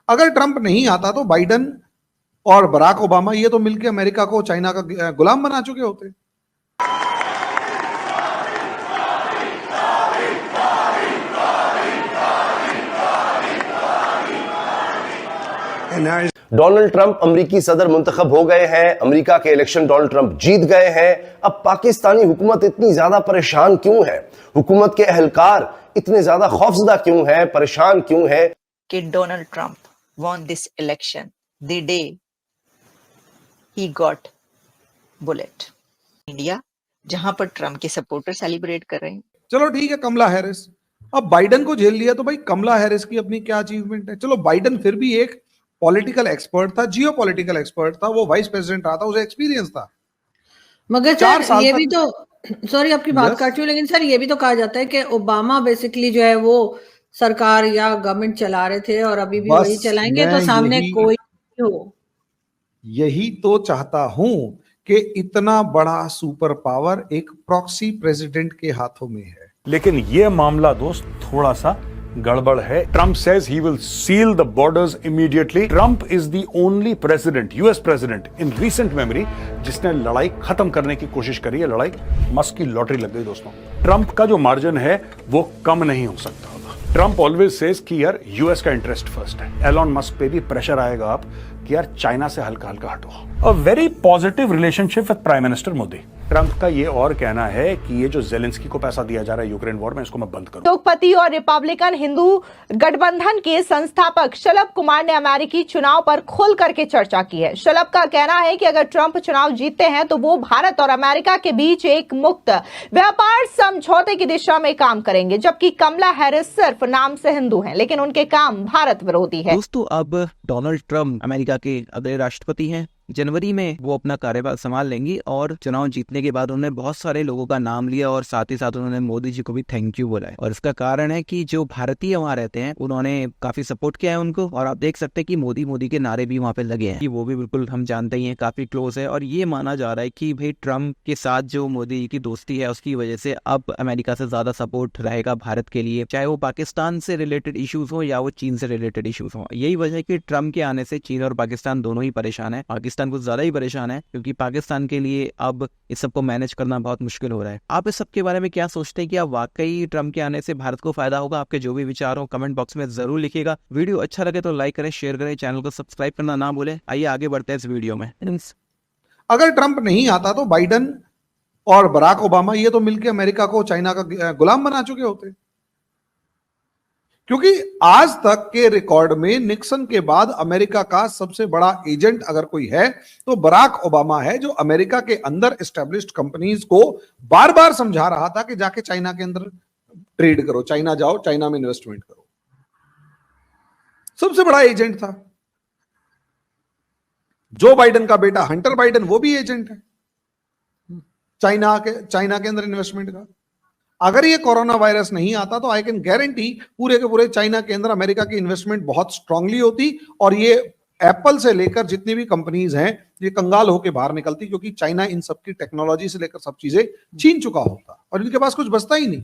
अगर ट्रंप नहीं आता तो बाइडन और बराक ओबामा ये तो मिलकर अमेरिका को चाइना का गुलाम बना चुके होते। डोनाल्ड ट्रंप अमेरिकी सदर मुंतखब हो गए हैं। अमेरिका के इलेक्शन डोनाल्ड ट्रंप जीत गए हैं। अब पाकिस्तानी हुकूमत इतनी ज्यादा परेशान क्यों है? हुकूमत के एहलकार इतने ज्यादा खौफजदा क्यों है, परेशान क्यों है? कि Donald Trump won this election the day he got bullet. India जहां पर ट्रंप के सपोर्टर सेलिब्रेट कर रहे हैं। चलो ठीक है, कमला हैरिस। अब बाइडन को झेल लिया तो भाई कमला हैरिस की अपनी क्या अचीवमेंट है? चलो बाइडन फिर भी एक पॉलिटिकल एक्सपर्ट था, जियो पॉलिटिकल एक्सपर्ट था, वो वाइस प्रेसिडेंट रहा था, उसे एक्सपीरियंस था। मगर सर ये भी तो, सॉरी आपकी बात काट रही हूँ, लेकिन सर ये भी तो कहा जाता है कि ओबामा बेसिकली जो है वो सरकार या गवर्नमेंट चला रहे थे और अभी भी वही चलाएंगे, तो सामने कोई हो। यही तो चाहता हूं कि इतना बड़ा सुपर पावर एक प्रॉक्सी प्रेसिडेंट के हाथों में है। लेकिन यह मामला दोस्त थोड़ा सा गड़बड़ है। Trump says he will seal the borders immediately. Trump is the only president, US president in recent memory जिसने लड़ाई खत्म करने की कोशिश करी है। लड़ाई मस्क की लॉटरी लग गई दोस्तों। ट्रंप का जो मार्जिन है वो कम नहीं हो सकता। ट्रंप ऑलवेज सेज कि यार यूएस का इंटरेस्ट फर्स्ट है। एलॉन मस्क पे भी प्रेशर आएगा आप कि यार चाइना से हल्का हल्का हटो। A very positive relationship with prime minister Modi. Trump का ये और कहना है कि ये जो जेलेंस्की को पैसा दिया जा रहा है यूक्रेन वॉर में, इसको मैं बंद करूं। उद्योगपति और रिपब्लिकन हिंदू गठबंधन के संस्थापक शलभ कुमार ने अमेरिकी चुनाव पर खुल करके चर्चा की है। शलभ का कहना है कि अगर ट्रंप चुनाव जीतते हैं तो वो भारत और अमेरिका के बीच एक मुक्त व्यापार समझौते की दिशा में काम करेंगे, जबकि कमला हैरिस सिर्फ नाम से हिंदू हैं लेकिन उनके काम भारत विरोधी है। दोस्तों, अब डोनाल्ड ट्रंप अमेरिका के अगले राष्ट्रपति हैं। जनवरी में वो अपना कार्यभार संभाल लेंगी और चुनाव जीतने के बाद उन्होंने बहुत सारे लोगों का नाम लिया और साथ ही साथ उन्होंने मोदी जी को भी थैंक यू बोला है। और इसका कारण है कि जो भारतीय वहाँ रहते हैं उन्होंने काफी सपोर्ट किया है उनको। और आप देख सकते हैं कि मोदी के नारे भी वहाँ पे लगे हैं कि वो भी बिल्कुल हम जानते ही हैं काफी क्लोज है। और ये माना जा रहा है कि भाई ट्रंप के साथ जो मोदी जी की दोस्ती है उसकी वजह से अब अमेरिका से ज्यादा सपोर्ट रहेगा भारत के लिए, चाहे वो पाकिस्तान से रिलेटेड इश्यूज हो या वो चीन से रिलेटेड इश्यूज हो। यही वजह है कि ट्रंप के आने से चीन और पाकिस्तान दोनों ही परेशान है। पाकिस्तान कुछ ज्यादा ही परेशान है क्योंकि पाकिस्तान के लिए अब इस सब को मैनेज करना बहुत मुश्किल हो रहा है। आप इस सब के बारे में क्या सोचते हैं? कि आप वाकई ट्रंप के आने से भारत को फायदा होगा? आपके जो भी विचार हो कमेंट बॉक्स में जरूर लिखिएगा। वीडियो अच्छा लगे तो लाइक करें, शेयर करें, चैनल को सब्सक्राइब करना ना भूलें। आइए आगे बढ़ते हैं इस वीडियो में। अगर ट्रंप नहीं आता तो बाइडन और बराक ओबामा ये तो मिलकर अमेरिका को चाइना का गुलाम बना चुके होते, क्योंकि आज तक के रिकॉर्ड में निक्सन के बाद अमेरिका का सबसे बड़ा एजेंट अगर कोई है तो बराक ओबामा है, जो अमेरिका के अंदर एस्टेब्लिश्ड कंपनीज को बार बार समझा रहा था कि जाके चाइना के अंदर ट्रेड करो, चाइना जाओ, चाइना में इन्वेस्टमेंट करो। सबसे बड़ा एजेंट था। जो बाइडन का बेटा हंटर बाइडन वो भी एजेंट है चाइना के अंदर इन्वेस्टमेंट का। अगर ये कोरोना वायरस नहीं आता तो आई कैन गारंटी पूरे के पूरे चाइना के अंदर अमेरिका की इन्वेस्टमेंट बहुत स्ट्रांगली होती और ये एप्पल से लेकर जितनी भी कंपनीज हैं ये कंगाल होकर बाहर निकलती, क्योंकि चाइना इन सब की टेक्नोलॉजी से लेकर सब चीजें छीन चुका होता और इनके पास कुछ बचता ही नहीं।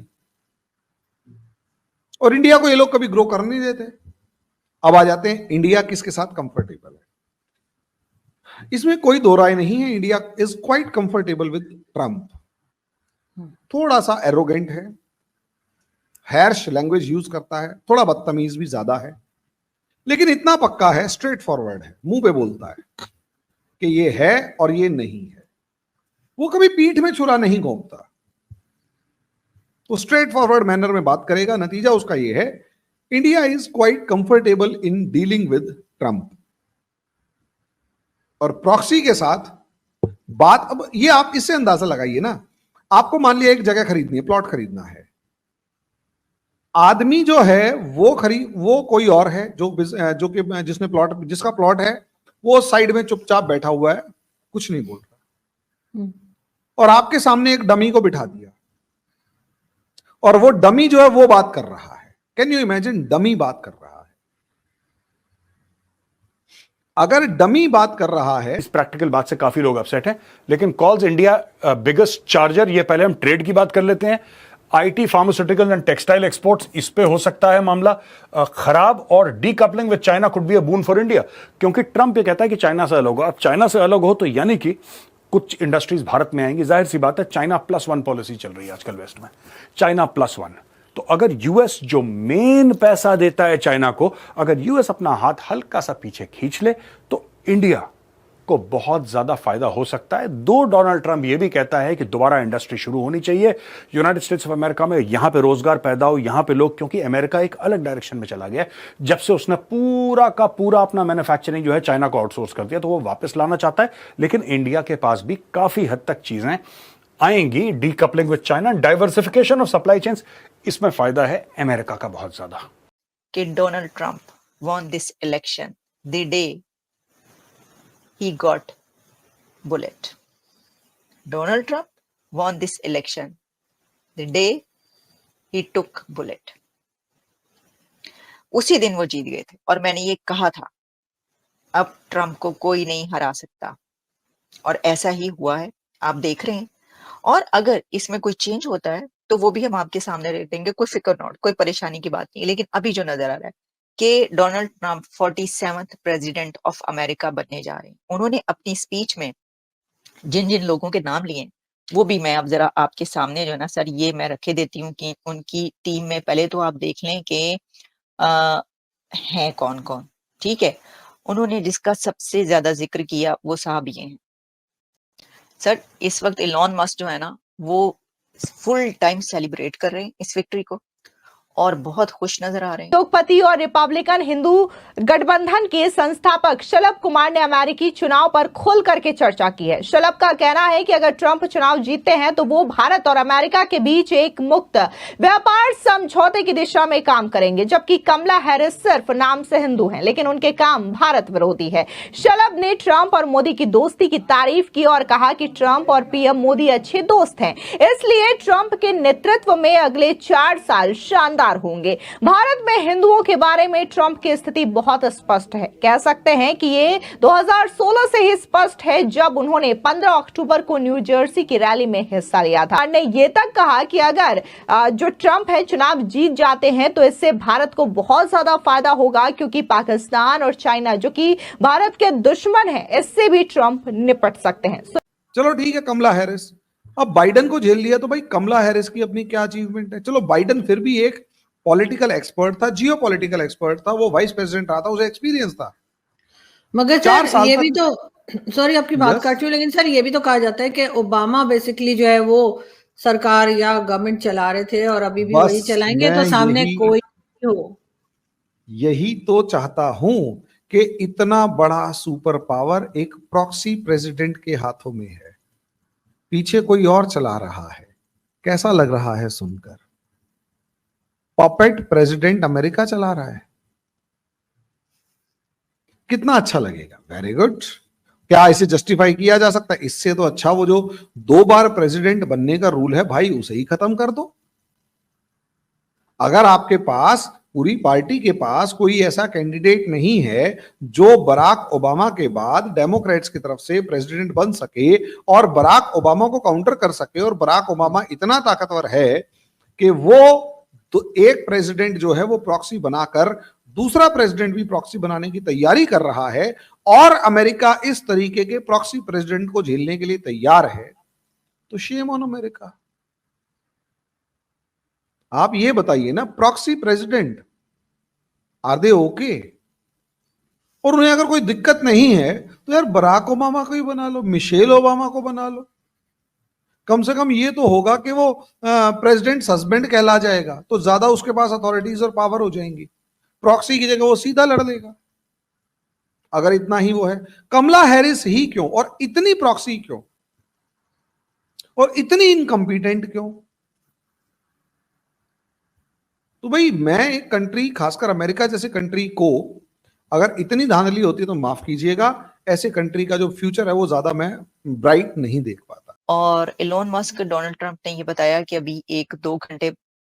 और इंडिया को ये लोग कभी ग्रो करने नहीं देते। अब आ जाते हैं इंडिया किसके साथ कंफर्टेबल है। इसमें कोई दो राय नहीं है, India is quite comfortable with Trump. थोड़ा सा एरोगेंट है, हैर्श लैंग्वेज यूज करता है, थोड़ा बदतमीज भी ज्यादा है, लेकिन इतना पक्का है, स्ट्रेट फॉरवर्ड है, मुंह पे बोलता है कि ये है और ये नहीं है। वो कभी पीठ में छुरा नहीं घोंपता, तो स्ट्रेट फॉरवर्ड मैनर में बात करेगा। नतीजा उसका ये है, India is quite comfortable in dealing with Trump. और प्रॉक्सी के साथ बात, अब ये आप इससे अंदाजा लगाइए ना, आपको मान लिया एक जगह खरीदनी है, प्लॉट खरीदना है, आदमी जो है वो कोई और है जो कि जिसका प्लॉट है वो साइड में चुपचाप बैठा हुआ है, कुछ नहीं बोल रहा, और आपके सामने एक डमी को बिठा दिया और वो डमी जो है वो बात कर रहा है। कैन यू इमेजिन, डमी बात कर रहा है। अगर डमी बात कर रहा है, इस प्रैक्टिकल बात से काफी लोग अपसेट हैं, लेकिन कॉल्स इंडिया बिगेस्ट चार्जर, ये पहले हम ट्रेड की बात कर लेते हैं। IT, pharmaceutical and textile exports, इस पे हो सकता है मामला खराब, और decoupling with China could be a boon for India, क्योंकि ट्रंप ये कहता है कि चाइना से अलग हो। अब चाइना से अलग हो तो यानी कि कुछ इंडस्ट्रीज भारत में आएंगी। जाहिर सी बात है, चाइना +1 पॉलिसी चल रही है आजकल वेस्ट में, चाइना +1। तो अगर यूएस जो मेन पैसा देता है चाइना को, अगर यूएस अपना हाथ हल्का सा पीछे खींच ले तो इंडिया को बहुत ज्यादा फायदा हो सकता है। दो, डोनाल्ड ट्रंप ये भी कहता है कि दोबारा इंडस्ट्री शुरू होनी चाहिए यूनाइटेड स्टेट्स ऑफ अमेरिका में, यहां पे रोजगार पैदा हो, यहां पे लोग, क्योंकि अमेरिका एक अलग डायरेक्शन में चला गया जब से उसने पूरा का पूरा अपना मैन्युफैक्चरिंग जो है चाइना को आउटसोर्स कर दिया, तो वो वापस लाना चाहता है। लेकिन इंडिया के पास भी काफी हद तक चीजें आएंगी, decoupling with China, diversification of supply chains, इसमें फायदा है अमेरिका का बहुत ज्यादा। कि Donald Trump won this election the day he got bullet. Donald Trump won this election the day he took bullet. उसी दिन वो जीत गए थे, और मैंने ये कहा था अब ट्रंप को कोई नहीं हरा सकता, और ऐसा ही हुआ है, आप देख रहे हैं। और अगर इसमें कोई चेंज होता है तो वो भी हम आपके सामने रख देंगे, कोई फिक्र नॉट, कोई परेशानी की बात नहीं। लेकिन अभी जो नजर आ रहा है कि Donald Trump 47th president of America बनने जा रहे हैं। उन्होंने अपनी स्पीच में जिन जिन लोगों के नाम लिए वो भी मैं अब जरा आपके सामने जो है ना सर, ये मैं रखे देती हूँ कि उनकी टीम में पहले तो आप देख लें कि हैं कौन कौन, ठीक है। उन्होंने जिसका सबसे ज्यादा जिक्र किया वो साहब ये हैं सर। इस वक्त इलॉन मस्क जो है ना वो फुल टाइम सेलिब्रेट कर रहे हैं इस विक्ट्री को, और बहुत खुश नजर आ रहे हैं। उद्योगपति और रिपब्लिकन हिंदू गठबंधन के संस्थापक शलभ कुमार ने अमेरिकी चुनाव पर खुल करके चर्चा की है। शलभ का कहना है कि अगर ट्रंप चुनाव जीतते हैं तो वो भारत और अमेरिका के बीच एक मुक्त व्यापार समझौते की दिशा में काम करेंगे, जबकि कमला हैरिस सिर्फ नाम से हिंदू हैं लेकिन उनके काम भारत विरोधी है। शलभ ने ट्रंप और मोदी की दोस्ती की तारीफ की और कहा कि ट्रंप और पीएम मोदी अच्छे दोस्त हैं, इसलिए ट्रंप के नेतृत्व में अगले 4 साल शानदार होंगे। भारत में हिंदुओं के बारे में ट्रंप की स्थिति बहुत स्पष्ट है। कह सकते हैं कि ये 2016 से ही स्पष्ट है, जब उन्होंने 15 अक्टूबर को न्यू जर्सी की रैली में हिस्सा लिया था। ने ये तक कहा कि अगर जो ट्रंप है चुनाव जीत जाते हैं तो इससे भारत को बहुत ज्यादा फायदा होगा, क्योंकि पाकिस्तान और चाइना जो कि भारत के दुश्मन है, इससे भी ट्रंप निपट सकते हैं। चलो ठीक है, कमला हैरिस, अब बाइडन को झेल लिया तो भाई कमला हैरिस की अपनी क्या अचीवमेंट है। चलो बाइडन फिर भी एक पॉलिटिकल एक्सपर्ट था, जियो पॉलिटिकल एक्सपर्ट था, वो वाइस प्रेसिडेंट रहा था, उसे एक्सपीरियंस था। मगर सर ये भी तो, सॉरी आपकी बात काट रही हूँ, लेकिन सर ये भी तो कहा जाता है कि ओबामा बेसिकली जो है वो सरकार या गवर्नमेंट चला रहे थे और अभी भी वही चलाएंगे, तो सामने कोई हो। यही तो चाहता हूं कि इतना बड़ा सुपर पावर एक प्रॉक्सी प्रेसिडेंट के हाथों में है, पीछे कोई और चला रहा है। कैसा लग रहा है सुनकर? पपेट प्रेसिडेंट अमेरिका चला रहा है, कितना अच्छा लगेगा। Very good. क्या इसे जस्टिफाई किया जा सकता है? इससे तो अच्छा वो जो 2 बार प्रेसिडेंट बनने का रूल है भाई, उसे ही खत्म कर दो। अगर आपके पास, पूरी पार्टी के पास कोई ऐसा कैंडिडेट नहीं है जो बराक ओबामा के बाद डेमोक्रेट्स की तरफ से प्रेसिडेंट बन सके और बराक ओबामा को काउंटर कर सके, और बराक ओबामा इतना ताकतवर है कि वो तो एक प्रेसिडेंट जो है वो प्रॉक्सी बनाकर दूसरा प्रेसिडेंट भी प्रॉक्सी बनाने की तैयारी कर रहा है, और अमेरिका इस तरीके के प्रॉक्सी प्रेसिडेंट को झेलने के लिए तैयार है, तो शेम ऑन अमेरिका। आप ये बताइए ना, proxy president are they okay? और उन्हें अगर कोई दिक्कत नहीं है तो यार बराक ओबामा को ही बना लो, मिशेल ओबामा को बना लो। कम से कम ये तो होगा कि वो प्रेसिडेंट हस्बैंड कहला जाएगा, तो ज्यादा उसके पास अथॉरिटीज और पावर हो जाएंगी। प्रॉक्सी की जगह वो सीधा लड़ लेगा, अगर इतना ही वो है। कमला हैरिस ही क्यों, और इतनी प्रॉक्सी क्यों, और इतनी इनकम्पिटेंट क्यों? तो भाई मैं एक कंट्री, खासकर अमेरिका जैसे कंट्री को अगर इतनी धांधली होती है तो माफ कीजिएगा, ऐसे कंट्री का जो फ्यूचर है वो ज्यादा मैं ब्राइट नहीं देख पाता। और इलॉन मस्क, डोनाल्ड ट्रंप ने ये बताया कि अभी 1-2 घंटे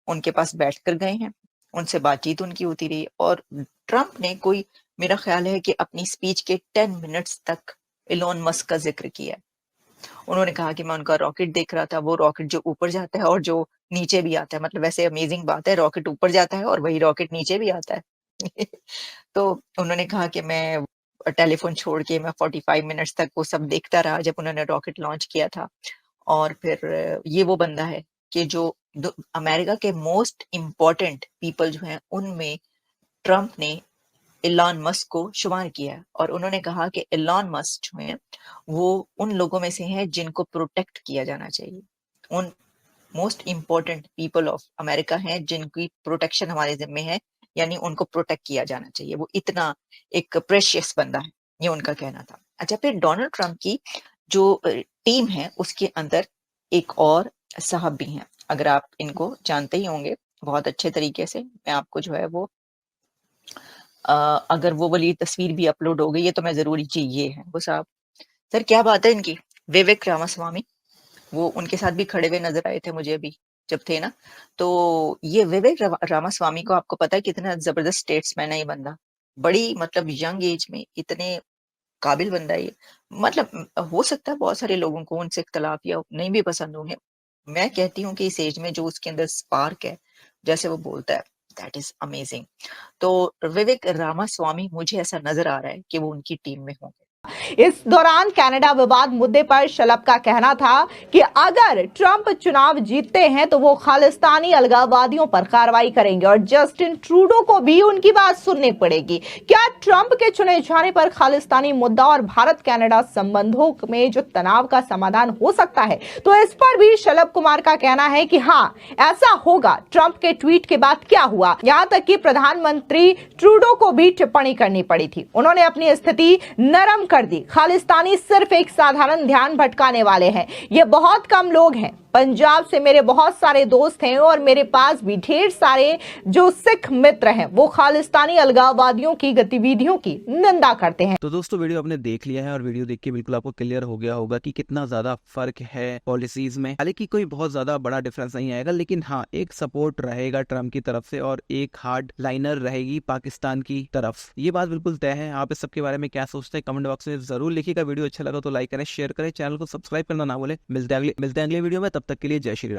उनके पास बैठ कर गए हैं, उनसे बातचीत उनकी होती रही, और ट्रंप ने कोई, मेरा ख्याल है कि अपनी स्पीच के 10 मिनट्स तक इलॉन मस्क का जिक्र किया। उन्होंने कहा कि मैं उनका रॉकेट देख रहा था, वो रॉकेट जो ऊपर जाता है और जो नीचे भी आता है, मतलब वैसे अमेजिंग बात है, रॉकेट ऊपर जाता है और वही रॉकेट नीचे भी आता है। तो उन्होंने कहा कि मैं टेलीफ़ोन छोड़ के मैं 45 मिनट्स तक वो सब देखता रहा जब उन्होंने रॉकेट लॉन्च किया था। और फिर ये वो बंदा है कि जो अमेरिका के मोस्ट इम्पोर्टेंट पीपल जो हैं, उनमें ट्रम्प ने इलॉन मस्क को शुमार किया है और उन्होंने कहा कि इलॉन मस्क जो हैं, वो उन लोगों में से हैं जिनको प्रोटेक्ट किया जाना चाहिए। उन most important people of America हैं जिनकी प्रोटेक्शन हमारे ज़िम्मे है, यानी उनको प्रोटेक्ट किया जाना चाहिए। वो इतना एक प्रेशियस बंदा है, ये उनका कहना था। अच्छा, फिर डोनाल्ड ट्रम्प की जो टीम है, उसके अंदर एक और साहब भी हैं। अगर आप इनको जानते ही होंगे बहुत अच्छे तरीके से, मैं आपको जो है वो अगर वो वाली तस्वीर भी अपलोड हो गई है तो मैं ज़रूर जी, ये हैं वो साहब। सर क्या बात है इनकी, विवेक रामास्वामी, वो उनके साथ भी खड़े हुए नज़र आए थे मुझे अभी जब थे ना। तो ये विवेक रामास्वामी को आपको पता है कितना ज़बरदस्त स्टेट्समैन है ये बंदा। बड़ी मतलब यंग एज में इतने काबिल बंदा है ये। मतलब हो सकता है बहुत सारे लोगों को उनसे इख्तिलाफ या नहीं भी पसंद होंगे। मैं कहती हूँ कि इस एज में जो उसके अंदर स्पार्क है, जैसे वो बोलता है, दैट इज़ अमेजिंग। तो विवेक रामास्वामी मुझे ऐसा नज़र आ रहा है कि वो उनकी टीम में होंगे। इस दौरान कनाडा विवाद मुद्दे पर शलभ का कहना था कि अगर ट्रंप चुनाव जीतते हैं तो वो खालिस्तानी अलगाववादियों पर कार्रवाई करेंगे और जस्टिन ट्रूडो को भी उनकी बात सुननी पड़ेगी। क्या ट्रंप के चुने जाने पर खालिस्तानी मुद्दा और भारत कनाडा संबंधों में जो तनाव का समाधान हो सकता है? तो इस पर भी शलभ कुमार का कहना है कि हाँ, ऐसा होगा। ट्रंप के ट्वीट के बाद क्या हुआ, यहां तक कि प्रधानमंत्री ट्रूडो को भी टिप्पणी करनी पड़ी थी। उन्होंने अपनी स्थिति नरम कर दी। खालिस्तानी सिर्फ एक साधारण ध्यान भटकाने वाले हैं। ये बहुत कम लोग हैं। पंजाब से मेरे बहुत सारे दोस्त हैं और मेरे पास भी ढेर सारे जो सिख मित्र हैं, वो खालिस्तानी अलगाववादियों की गतिविधियों की निंदा करते हैं। तो दोस्तों वीडियो आपने देख लिया है और वीडियो देख के बिल्कुल आपको क्लियर हो गया होगा कि कितना ज्यादा फर्क है पॉलिसीज में। हालांकि कोई बहुत ज्यादा बड़ा डिफरेंस नहीं आएगा, लेकिन हाँ, एक सपोर्ट रहेगा ट्रम्प की तरफ से और एक हार्ड लाइनर रहेगी पाकिस्तान की तरफ। ये बात बिल्कुल तय है। आप इस सब के बारे में क्या सोचते हैं कमेंट बॉक्स में जरूर लिखिएगा। वीडियो अच्छा लगा तो लाइक करें, शेयर करें, चैनल को सब्सक्राइब करना ना भूलें। मिलते हैं अगले वीडियो में। तब तक के लिए जय श्री राम।